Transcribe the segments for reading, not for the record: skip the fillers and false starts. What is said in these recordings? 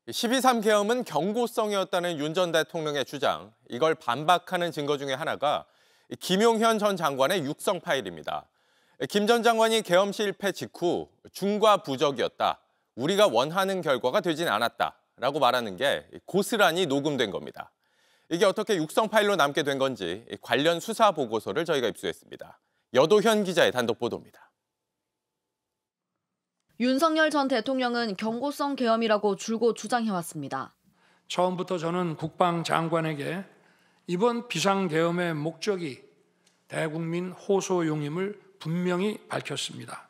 12.3 계엄은 경고성이었다는 윤 전 대통령의 주장. 이걸 반박하는 증거 중에 하나가 김용현 전 장관의 육성 파일입니다. 김 전 장관이 계엄 실패 직후 중과 부적이었다. 우리가 원하는 결과가 되진 않았다라고 말하는 게 고스란히 녹음된 겁니다. 이게 어떻게 육성 파일로 남게 된 건지 관련 수사 보고서를 저희가 입수했습니다. 여도현 기자의 단독 보도입니다. 윤석열 전 대통령은 경고성 계엄이라고 줄곧 주장해왔습니다. 처음부터 저는 국방장관에게 이번 비상계엄의 목적이 대국민 호소용임을 분명히 밝혔습니다.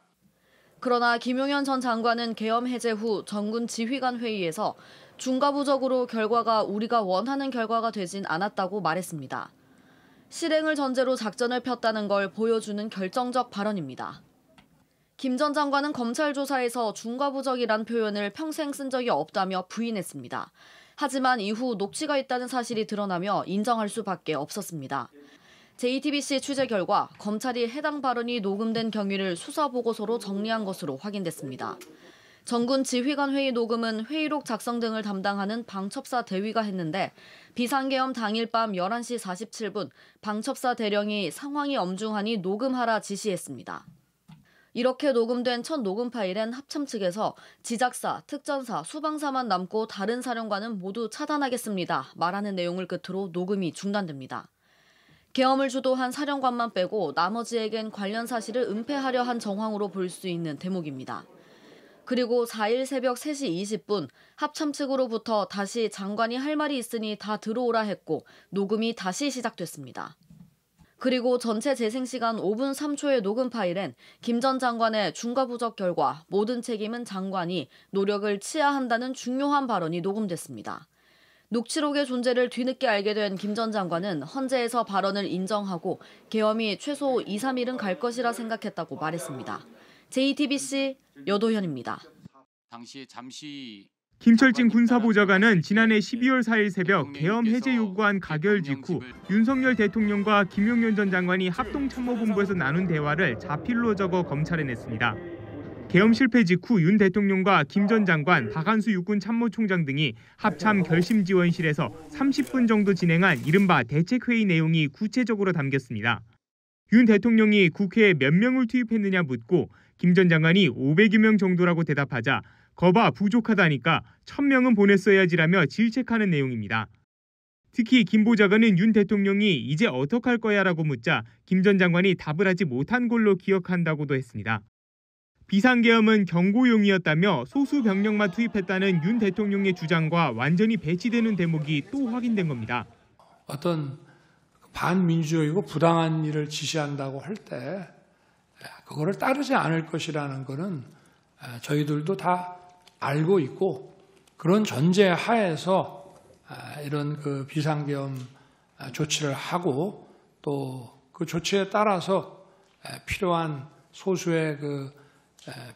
그러나 김용현 전 장관은 계엄 해제 후 전군 지휘관 회의에서 중과부적으로 결과가 우리가 원하는 결과가 되진 않았다고 말했습니다. 실행을 전제로 작전을 폈다는 걸 보여주는 결정적 발언입니다. 김 전 장관은 검찰 조사에서 중과부적이란 표현을 평생 쓴 적이 없다며 부인했습니다. 하지만 이후 녹취가 있다는 사실이 드러나며 인정할 수밖에 없었습니다. JTBC 취재 결과 검찰이 해당 발언이 녹음된 경위를 수사 보고서로 정리한 것으로 확인됐습니다. 전군 지휘관 회의 녹음은 회의록 작성 등을 담당하는 방첩사 대위가 했는데 비상계엄 당일 밤 11시 47분 방첩사 대령이 상황이 엄중하니 녹음하라 지시했습니다. 이렇게 녹음된 첫 녹음 파일엔 합참 측에서 지작사, 특전사, 수방사만 남고 다른 사령관은 모두 차단하겠습니다. 말하는 내용을 끝으로 녹음이 중단됩니다. 계엄을 주도한 사령관만 빼고 나머지에겐 관련 사실을 은폐하려 한 정황으로 볼 수 있는 대목입니다. 그리고 4일 새벽 3시 20분 합참 측으로부터 다시 장관이 할 말이 있으니 다 들어오라 했고 녹음이 다시 시작됐습니다. 그리고 전체 재생 시간 5분 3초의 녹음 파일엔 김 전 장관의 중과부적 결과 모든 책임은 장관이 노력을 치아야 한다는 중요한 발언이 녹음됐습니다. 녹취록의 존재를 뒤늦게 알게 된 김 전 장관은 헌재에서 발언을 인정하고 계엄이 최소 2, 3일은 갈 것이라 생각했다고 말했습니다. JTBC 여도현입니다. 김철진 군사보좌관은 지난해 12월 4일 새벽 계엄 해제 요구안 가결 직후 윤석열 대통령과 김용현 전 장관이 합동참모본부에서 나눈 대화를 자필로 적어 검찰에 냈습니다. 계엄 실패 직후 윤 대통령과 김 전 장관, 박한수 육군 참모총장 등이 합참 결심지원실에서 30분 정도 진행한 이른바 대책회의 내용이 구체적으로 담겼습니다. 윤 대통령이 국회에 몇 명을 투입했느냐 묻고 김 전 장관이 500여 명 정도라고 대답하자 거봐 부족하다니까 1000명은 보냈어야지라며 질책하는 내용입니다. 특히 김 보좌관은 윤 대통령이 이제 어떡할 거야라고 묻자 김 전 장관이 답을 하지 못한 걸로 기억한다고도 했습니다. 비상계엄은 경고용이었다며 소수 병력만 투입했다는 윤 대통령의 주장과 완전히 배치되는 대목이 또 확인된 겁니다. 어떤 반민주적이고 부당한 일을 지시한다고 할 때 그거를 따르지 않을 것이라는 것은 저희들도 다 알고 있고 그런 전제 하에서 이런 그 비상계엄 조치를 하고 또 그 조치에 따라서 필요한 소수의 그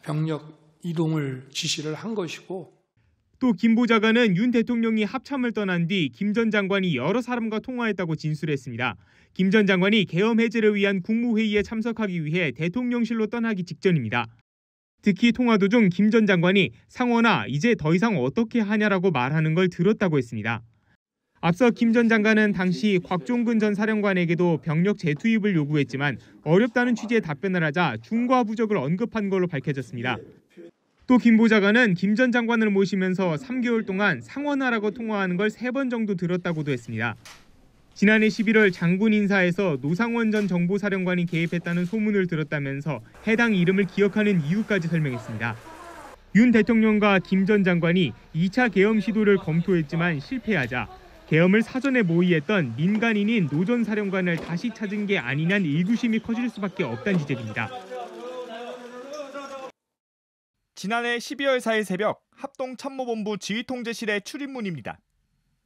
병력 이동을 지시를 한 것이고 또 김 보좌관은 윤 대통령이 합참을 떠난 뒤 김 전 장관이 여러 사람과 통화했다고 진술했습니다. 김 전 장관이 계엄 해제를 위한 국무회의에 참석하기 위해 대통령실로 떠나기 직전입니다. 특히 통화 도중 김 전 장관이 상원아 이제 더 이상 어떻게 하냐라고 말하는 걸 들었다고 했습니다. 앞서 김 전 장관은 당시 곽종근 전 사령관에게도 병력 재투입을 요구했지만 어렵다는 취지의 답변을 하자 중과부적을 언급한 걸로 밝혀졌습니다. 또 김 보좌관은 김 전 장관을 모시면서 3개월 동안 상원하라고 통화하는 걸 3번 정도 들었다고도 했습니다. 지난해 11월 장군 인사에서 노상원 전 정보사령관이 개입했다는 소문을 들었다면서 해당 이름을 기억하는 이유까지 설명했습니다. 윤 대통령과 김 전 장관이 2차 계엄 시도를 검토했지만 실패하자 계엄을 사전에 모의했던 민간인인 노 전 사령관을 다시 찾은 게 아니냐는 의구심이 커질 수밖에 없다는 지적입니다. 지난해 12월 4일 새벽 합동참모본부 지휘통제실의 출입문입니다.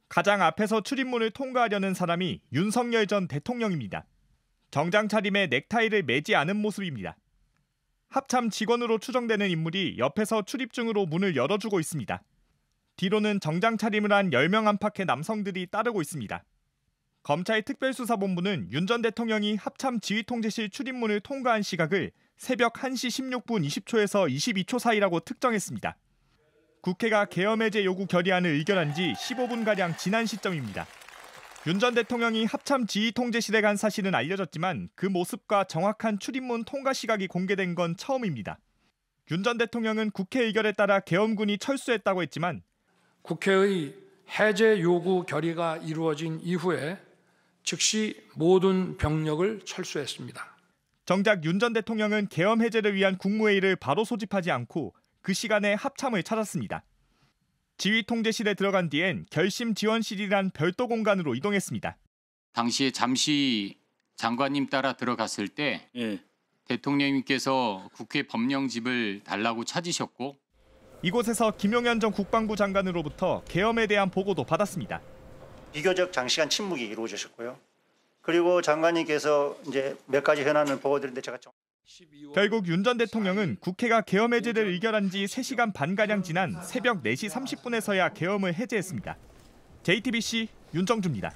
가장 앞에서 출입문을 통과하려는 사람이 윤석열 전 대통령입니다. 정장 차림에 넥타이를 매지 않은 모습입니다. 합참 직원으로 추정되는 인물이 옆에서 출입증으로 문을 열어주고 있습니다. 뒤로는 정장 차림을 한 10명 안팎의 남성들이 따르고 있습니다. 검찰 특별수사본부는 윤 전 대통령이 합참 지휘통제실 출입문을 통과한 시각을 새벽 1시 16분 20초에서 22초 사이라고 특정했습니다. 국회가 계엄 해제 요구 결의안을 의결한 지 15분가량 지난 시점입니다. 윤 전 대통령이 합참 지휘통제실에 간 사실은 알려졌지만 그 모습과 정확한 출입문 통과 시각이 공개된 건 처음입니다. 윤 전 대통령은 국회 의결에 따라 계엄군이 철수했다고 했지만 국회의 해제 요구 결의가 이루어진 이후에 즉시 모든 병력을 철수했습니다. 정작 윤 전 대통령은 계엄 해제를 위한 국무회의를 바로 소집하지 않고 그 시간에 합참을 찾았습니다. 지휘통제실에 들어간 뒤엔 결심지원실이란 별도 공간으로 이동했습니다. 당시에 잠시 장관님 따라 들어갔을 때 대통령님께서 국회 법령집을 달라고 찾으셨고 이곳에서 김용현 전 국방부 장관으로부터 계엄에 대한 보고도 받았습니다. 비교적 장시간 침묵이 이루어졌고요. 그리고 장관님께서 이제 몇 가지 현안을 보고드렸는데 제가 결국 윤 전 대통령은 국회가 계엄 해제를 의결한 지 3시간 반가량 지난 새벽 4시 30분에서야 계엄을 해제했습니다. JTBC 윤정주입니다.